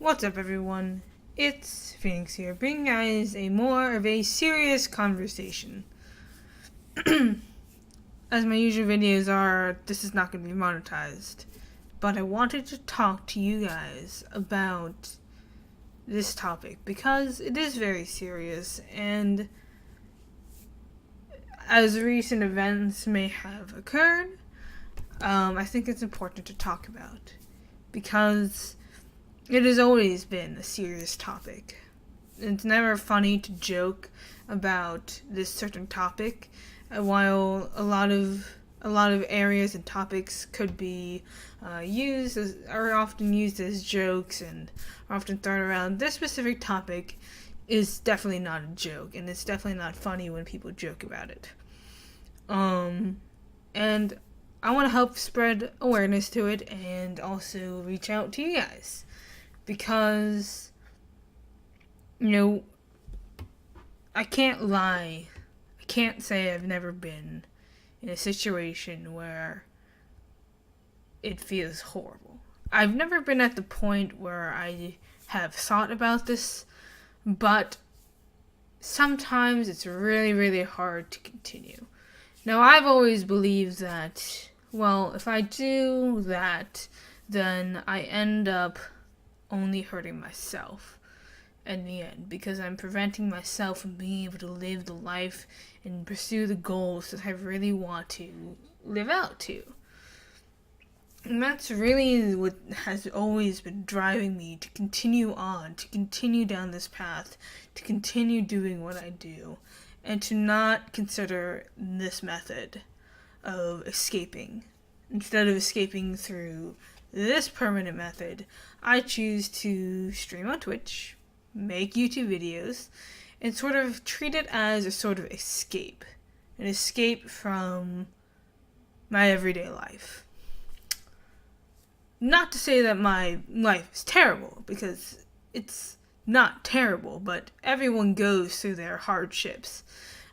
What's up, everyone? It's Phoenix here, bringing guys a more of a serious conversation. As my usual videos are, this is not going to be monetized, but I wanted to talk to you guys about this topic because it is very serious, and as recent events may have occurred, I think it's important to talk about because it has always been a serious topic. It's never funny to joke about this certain topic, while a lot of areas and topics could be are often used as jokes and are often thrown around. This specific topic is definitely not a joke, and it's definitely not funny when people joke about it. And I want to help spread awareness to it and also reach out to you guys. Because, I can't lie. I can't say I've never been in a situation where it feels horrible. I've never been at the point where I have thought about this, but sometimes it's really, really hard to continue. Now, I've always believed that, if I do that, then I end up only hurting myself in the end, because I'm preventing myself from being able to live the life and pursue the goals that I really want to live out to. And that's really what has always been driving me to continue on, to continue down this path, to continue doing what I do, and to not consider this method of escaping. Instead of escaping through this permanent method, I choose to stream on Twitch, make YouTube videos, and sort of treat it as a sort of escape. An escape from my everyday life. Not to say that my life is terrible, because it's not terrible, but everyone goes through their hardships.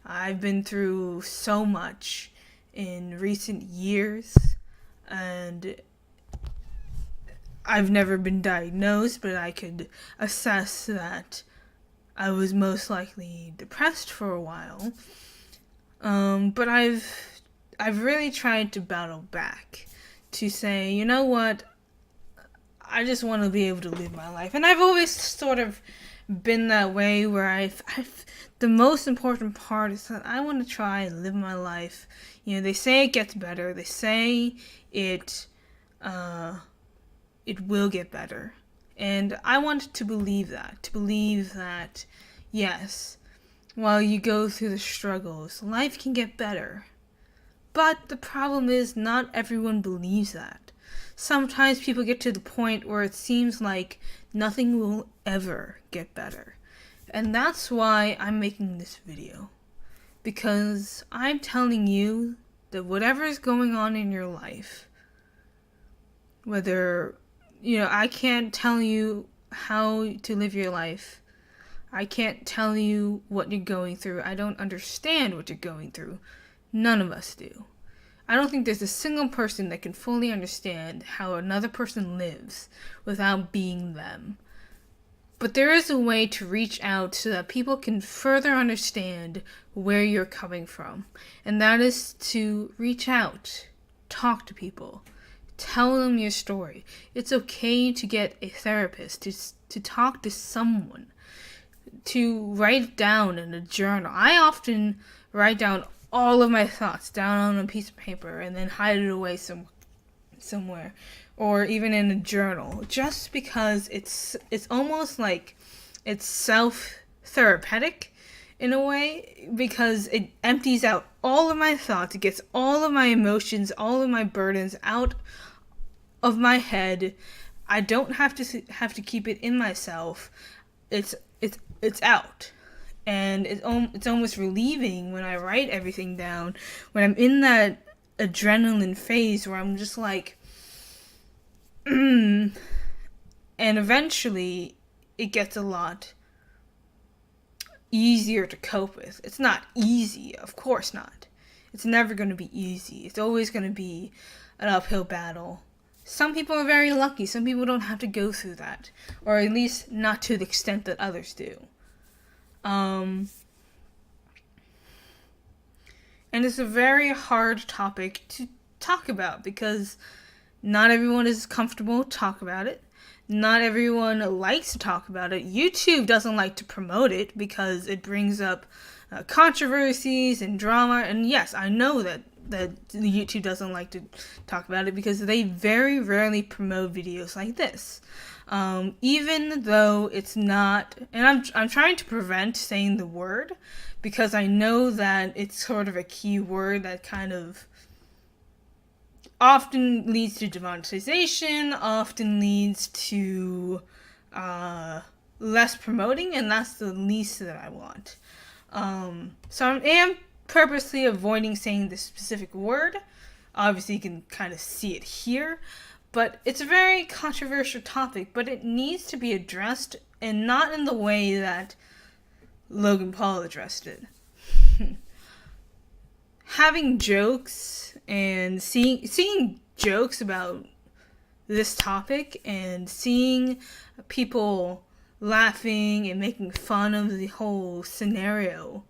I've been through so much in recent years, and I've never been diagnosed, but I could assess that I was most likely depressed for a while. But I've really tried to battle back to say, you know what, I just want to be able to live my life. And I've always sort of been that way, where the most important part is that I want to try and live my life. They say it gets better. They say it will get better. And I want to believe that, yes, while you go through the struggles, life can get better. But the problem is, not everyone believes that. Sometimes people get to the point where it seems like nothing will ever get better. And that's why I'm making this video. Because I'm telling you that whatever is going on in your life, whether, I can't tell you how to live your life. I can't tell you what you're going through. I don't understand what you're going through. None of us do. I don't think there's a single person that can fully understand how another person lives without being them. But there is a way to reach out so that people can further understand where you're coming from. And that is to reach out, talk to people, tell them your story. It's okay to get a therapist, to talk to someone, to write down in a journal. I often write down all of my thoughts down on a piece of paper and then hide it away somewhere, or even in a journal, just because it's almost like it's self-therapeutic in a way, because it empties out all of my thoughts. It gets all of my emotions, all of my burdens out of my head. I don't have to keep it in myself. It's out. And it's almost relieving when I write everything down, when I'm in that adrenaline phase where I'm just like, and eventually it gets a lot easier to cope with. It's not easy, of course not. It's never going to be easy. It's always going to be an uphill battle. Some people are very lucky. Some people don't have to go through that, or at least not to the extent that others do. And it's a very hard topic to talk about because not everyone is comfortable to talk about it. Not everyone likes to talk about it. YouTube doesn't like to promote it because it brings up controversies and drama. And yes, I know that YouTube doesn't like to talk about it because they very rarely promote videos like this. Even though it's not, and I'm trying to prevent saying the word because I know that it's sort of a key word that kind of often leads to demonetization, often leads to less promoting, and that's the least that I want. So I am purposely avoiding saying this specific word. Obviously, you can kind of see it here, but it's a very controversial topic, but it needs to be addressed, and not in the way that Logan Paul addressed it. Having jokes and seeing jokes about this topic and seeing people laughing and making fun of the whole scenario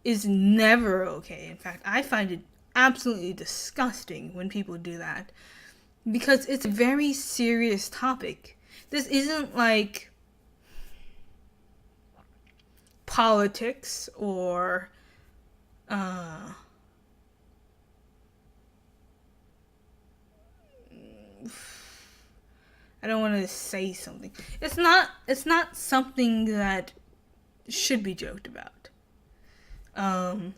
is never okay. In fact, I find it absolutely disgusting when people do that because it's a very serious topic. This isn't like politics or I don't want to say something. It's not something that should be joked about.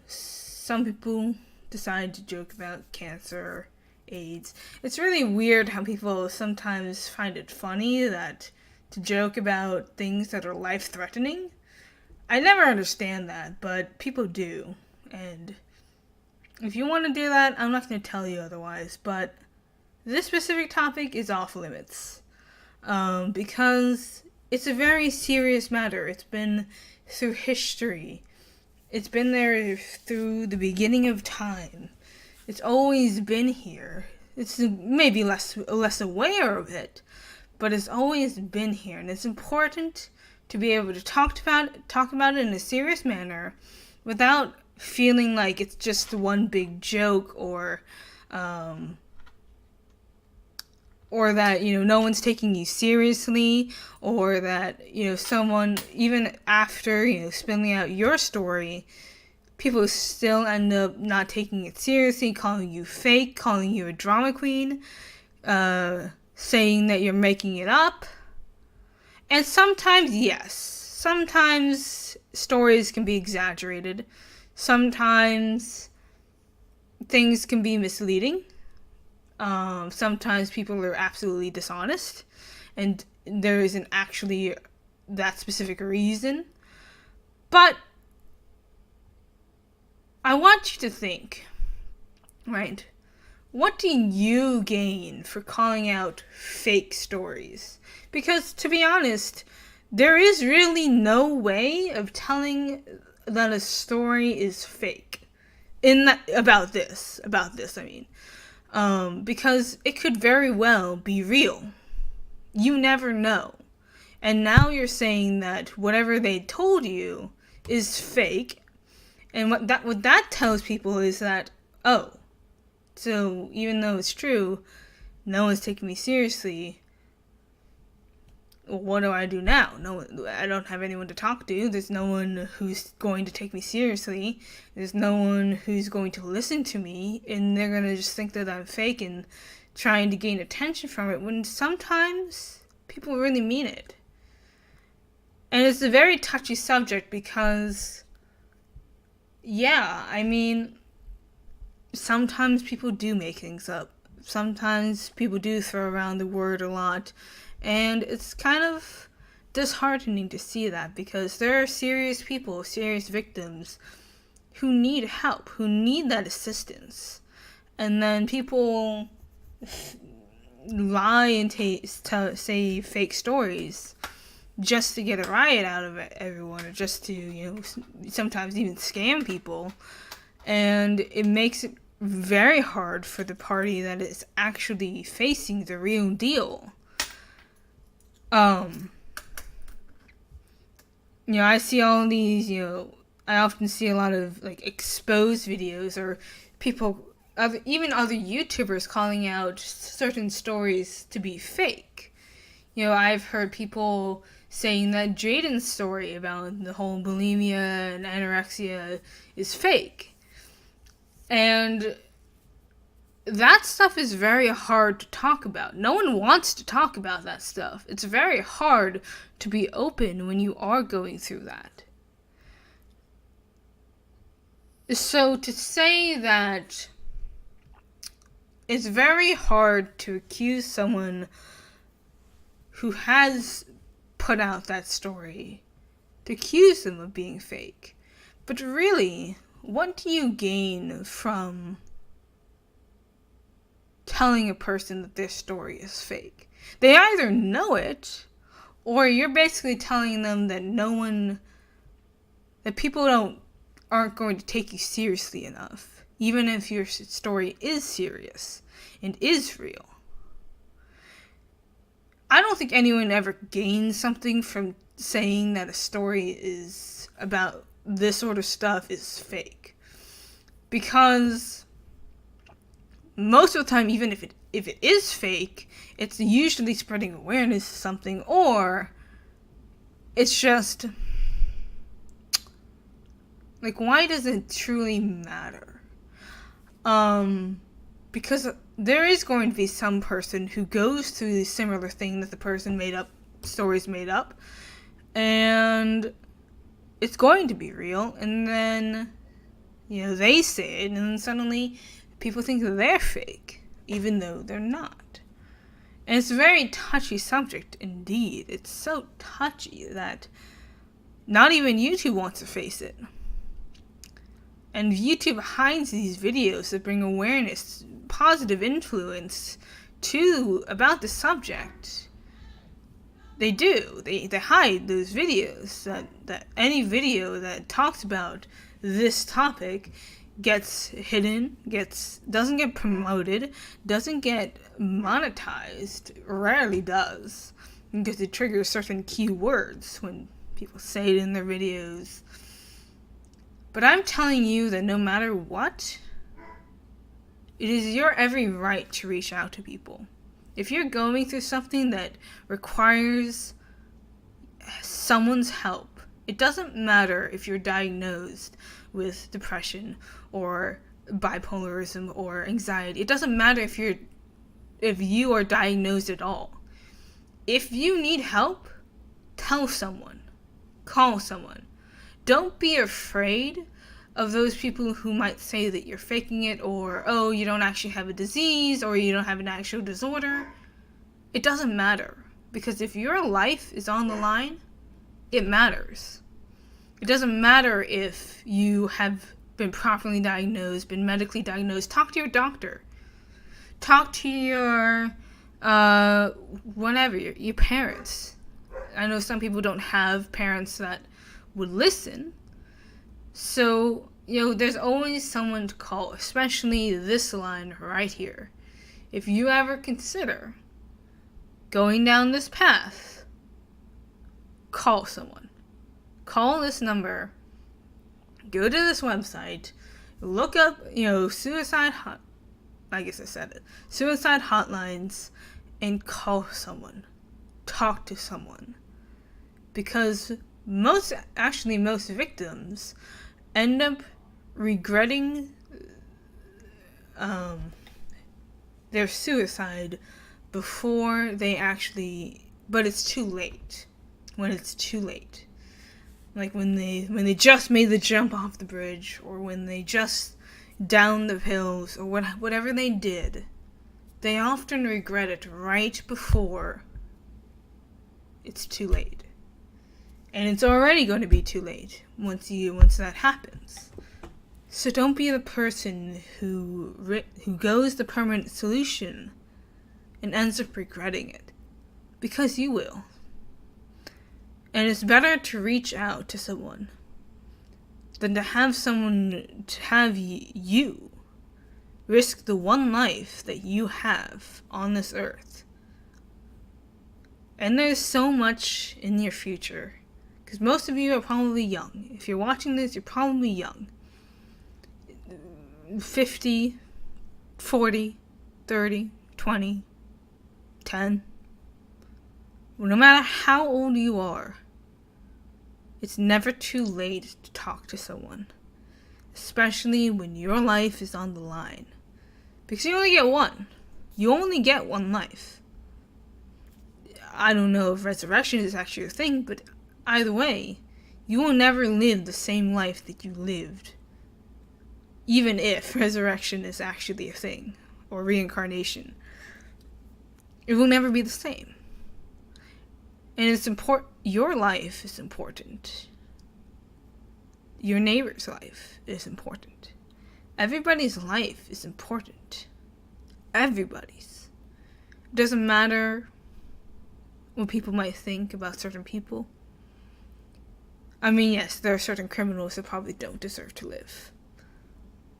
Some people decide to joke about cancer, AIDS. It's really weird how people sometimes find it funny that to joke about things that are life-threatening. I never understand that, but people do. And if you want to do that, I'm not going to tell you otherwise, but this specific topic is off limits. Because it's a very serious matter. It's been through history. It's been there through the beginning of time. It's always been here. It's maybe less aware of it, but it's always been here, and it's important to be able to talk about it in a serious manner without feeling like it's just one big joke or that, no one's taking you seriously, or that, someone, even after, spilling out your story, people still end up not taking it seriously, calling you fake, calling you a drama queen, saying that you're making it up. And sometimes, yes, sometimes stories can be exaggerated. Sometimes things can be misleading. Sometimes people are absolutely dishonest, and there isn't actually that specific reason. But I want you to think, right? What do you gain for calling out fake stories? Because, to be honest, there is really no way of telling that a story is fake. About this, I mean. Because it could very well be real. You never know. And now you're saying that whatever they told you is fake. And what that tells people is that, oh, so even though it's true, no one's taking me seriously. What do I do now? No, I don't have anyone to talk to. There's no one who's going to take me seriously. There's no one who's going to listen to me, and they're going to just think that I'm fake and trying to gain attention from it, when sometimes people really mean it. And it's a very touchy subject because, yeah, I mean, sometimes people do make things up. Sometimes people do throw around the word a lot. And it's kind of disheartening to see that because there are serious people, serious victims who need help, who need that assistance. And then people lie and say fake stories just to get a riot out of everyone, or just to, sometimes even scam people. And it makes it very hard for the party that is actually facing the real deal. I see all these, I often see a lot of, like, exposed videos or people, even other YouTubers calling out certain stories to be fake. I've heard people saying that Jaden's story about the whole bulimia and anorexia is fake. And that stuff is very hard to talk about. No one wants to talk about that stuff. It's very hard to be open when you are going through that. So to say that it's very hard to accuse someone who has put out that story, to accuse them of being fake. But really, what do you gain from telling a person that their story is fake? They either know it, or you're basically telling them that that people aren't going to take you seriously enough, even if your story is serious and is real. I don't think anyone ever gains something from saying that a story is about this sort of stuff is fake. Because most of the time, even if it is fake, it's usually spreading awareness to something, or it's just, like, why does it truly matter? Because there is going to be some person who goes through the similar thing that the person stories made up, and it's going to be real, and then, they say it, and then suddenly people think that they're fake, even though they're not. And it's a very touchy subject indeed. It's so touchy that not even YouTube wants to face it. And YouTube hides these videos that bring awareness, positive influence about the subject. They do. They hide those videos. That any video that talks about this topic gets hidden, doesn't get promoted, doesn't get monetized, rarely does, because it triggers certain keywords when people say it in their videos. But I'm telling you that no matter what, it is your every right to reach out to people. If you're going through something that requires someone's help, it doesn't matter if you're diagnosed with depression or bipolarism or anxiety. It doesn't matter if you are diagnosed at all. If you need help, tell someone. Call someone. Don't be afraid of those people who might say that you're faking it, or, oh, you don't actually have a disease, or you don't have an actual disorder. It doesn't matter. Because if your life is on the line, it matters. It doesn't matter if you have been properly diagnosed, been medically diagnosed. Talk to your doctor. Talk to your, your parents. I know some people don't have parents that would listen. So, there's always someone to call, especially this line right here. If you ever consider going down this path, call someone. Call this number. Go to this website. Look up, suicide hotlines, and call someone. Talk to someone. Because most victims end up regretting their suicide before but it's too late. When it's too late. Like when they just made the jump off the bridge, or when they just downed the pills, or whatever they did, they often regret it right before it's too late. And it's already going to be too late once that happens. So don't be the person who goes the permanent solution and ends up regretting it. Because you will. And it's better to reach out to someone than to have someone to have you Risk the one life that you have on this earth. And there's so much in your future. Because most of you are probably young. If you're watching this, you're probably young. 50, 40, 30, 20, 10. Well, no matter how old you are, it's never too late to talk to someone. Especially when your life is on the line. Because you only get one. You only get one life. I don't know if resurrection is actually a thing, but either way, you will never live the same life that you lived. Even if resurrection is actually a thing, or reincarnation. It will never be the same. And it's important. Your life is important. Your neighbor's life is important. Everybody's life is important. Everybody's. It doesn't matter what people might think about certain people. I mean, yes, there are certain criminals that probably don't deserve to live.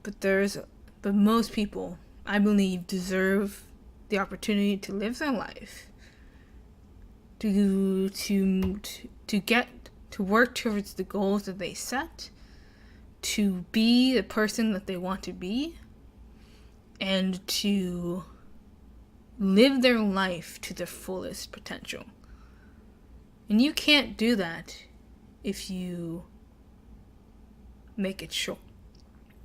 But most people, I believe, deserve the opportunity to live their life. To work towards the goals that they set, to be the person that they want to be, and to live their life to their fullest potential. And you can't do that if you make it short,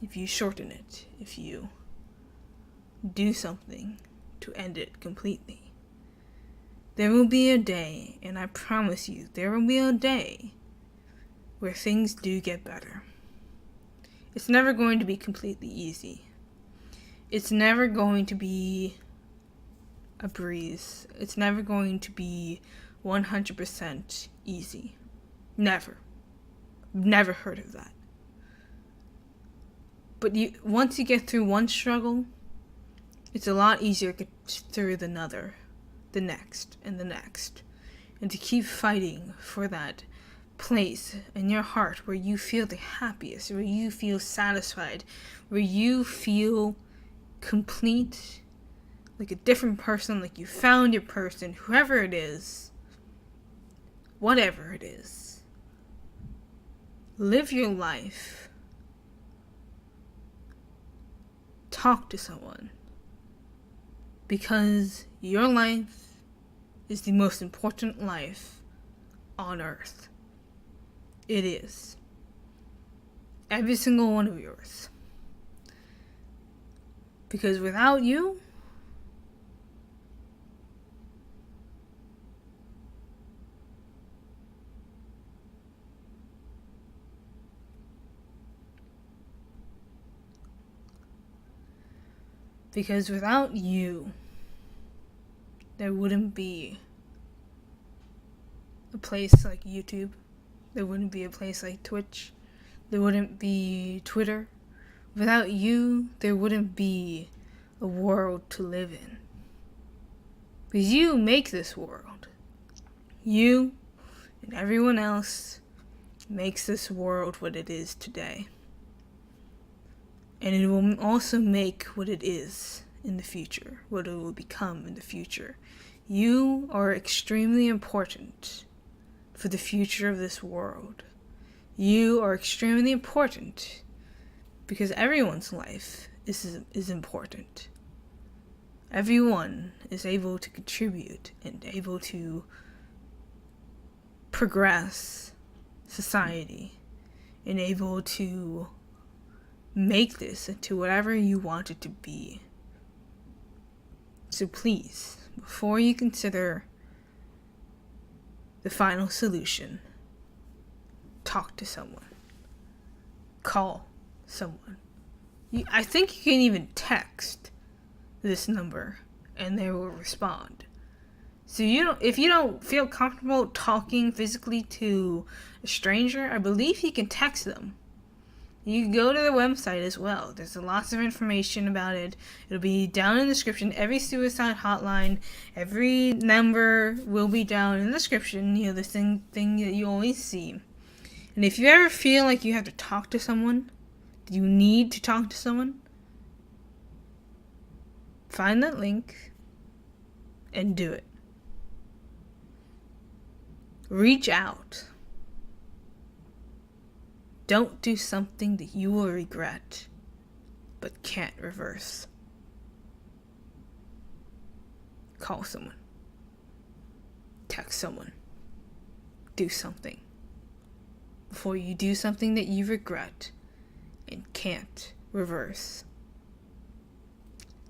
if you shorten it, if you do something to end it completely. There will be a day, and I promise you, there will be a day where things do get better. It's never going to be completely easy. It's never going to be a breeze. It's never going to be 100% easy. Never. Never heard of that. But once you get through one struggle, it's a lot easier to get through the next, and to keep fighting for that place in your heart where you feel the happiest, where you feel satisfied, where you feel complete, like a different person, like you found your person, whoever it is, whatever it is. Live your life. Talk to someone. Because your life is the most important life on earth. It is. Every single one of yours. Because without you, there wouldn't be a place like YouTube. There wouldn't be a place like Twitch. There wouldn't be Twitter. Without you, there wouldn't be a world to live in. Because you make this world. You and everyone else makes this world what it is today. And it will also make what it is in the future, what it will become in the future. You are extremely important for the future of this world. You are extremely important because everyone's life is important. Everyone is able to contribute and able to progress society and able to make this into whatever you want it to be. So please, before you consider the final solution, talk to someone. Call someone. I think you can even text this number and they will respond. So if you don't feel comfortable talking physically to a stranger, I believe you can text them. You can go to the website as well. There's lots of information about it. It'll be down in the description. Every suicide hotline, every number will be down in the description. The thing that you always see. And if you ever feel like you have to talk to someone, you need to talk to someone, find that link and do it. Reach out. Don't do something that you will regret but can't reverse. Call someone. Text someone. Do something before you do something that you regret and can't reverse.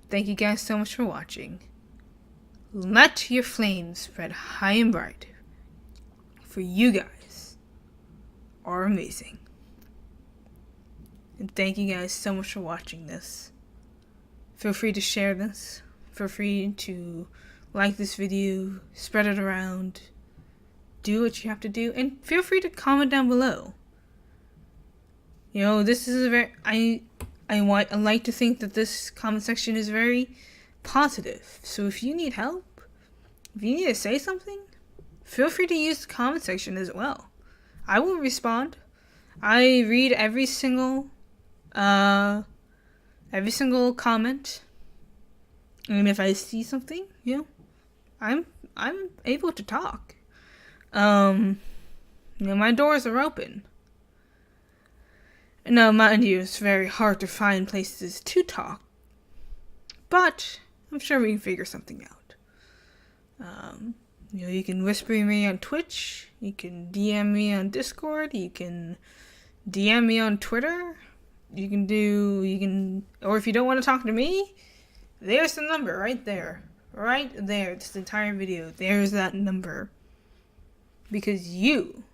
Thank you guys so much for watching. Let your flames spread high and bright, for you guys are amazing. And thank you guys so much for watching this. Feel free to share this. Feel free to like this video, spread it around, do what you have to do, and feel free to comment down below. You know, this is a very, I like to think that this comment section is very positive. So if you need help, if you need to say something, feel free to use the comment section as well. I will respond. I read every single comment, and if I see something, you know, I'm able to talk. You know, my doors are open. Now, mind you, it's very hard to find places to talk, but I'm sure we can figure something out. You know, you can whisper me on Twitch, you can DM me on Discord, you can DM me on Twitter, or if you don't want to talk to me, there's the number right there. Right there, this entire video, there's that number. Because you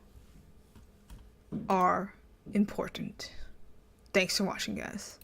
are important. Thanks for watching, guys.